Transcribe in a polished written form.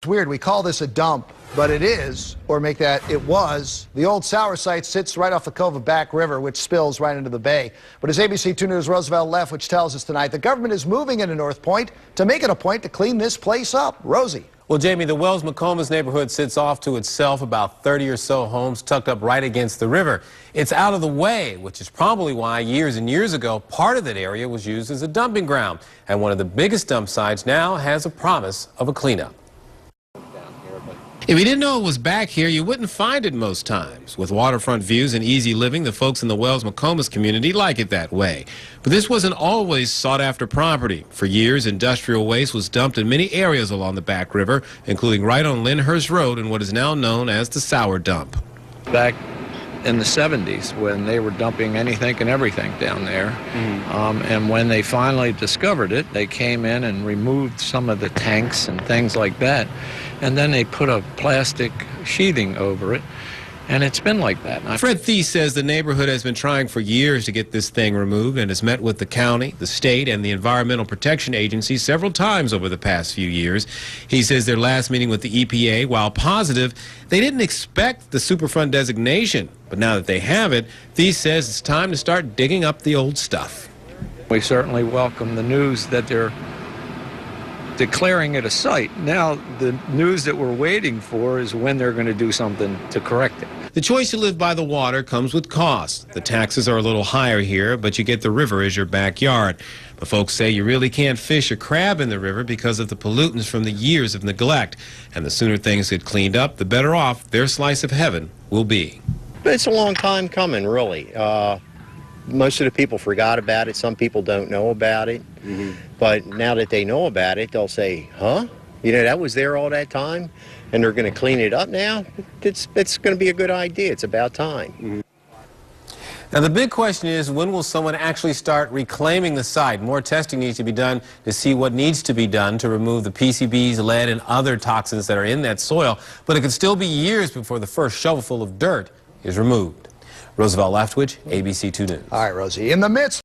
It's weird, we call this a dump, but it is, or make that it was. The old sour site sits right off the cove of Back River, which spills right into the bay. But as ABC 2 News' Roosevelt Leftwich tells us tonight, the government is moving into North Point to make it a point to clean this place up. Rosie. Well, Jamie, the Wells-McComas neighborhood sits off to itself, about 30 or so homes tucked up right against the river. It's out of the way, which is probably why years and years ago, part of that area was used as a dumping ground. And one of the biggest dump sites now has a promise of a cleanup. If you didn't know it was back here, you wouldn't find it most times. With waterfront views and easy living, the folks in the Wells-McComas community like it that way. But this wasn't always sought-after property. For years, industrial waste was dumped in many areas along the Back River, including right on Lyndhurst Road in what is now known as the Sour Dump. Back in the 70s, when they were dumping anything and everything down there, and when they finally discovered it, they came in and removed some of the tanks and things like that. And then they put a plastic sheathing over it, and it's been like that. Fred Thies says the neighborhood has been trying for years to get this thing removed and has met with the county, the state, and the Environmental Protection Agency several times over the past few years. He says their last meeting with the EPA, while positive, they didn't expect the Superfund designation. But now that they have it, Thies says it's time to start digging up the old stuff. We certainly welcome the news that they're declaring it a site. Now, the news that we're waiting for is when they're going to do something to correct it. The choice to live by the water comes with cost. The taxes are a little higher here, but you get the river as your backyard. But folks say you really can't fish or crab in the river because of the pollutants from the years of neglect. And the sooner things get cleaned up, the better off their slice of heaven will be. It's a long time coming, really. Most of the people forgot about it. Some people don't know about it. But now that they know about it, they'll say, huh? You know, that was there all that time, and they're going to clean it up now? It's going to be a good idea. It's about time. Now, the big question is, when will someone actually start reclaiming the site? More testing needs to be done to see what needs to be done to remove the PCBs, lead, and other toxins that are in that soil. But it could still be years before the first shovelful of dirt is removed. Roosevelt Leftwich, ABC 2 News. All right, Rosie. In the midst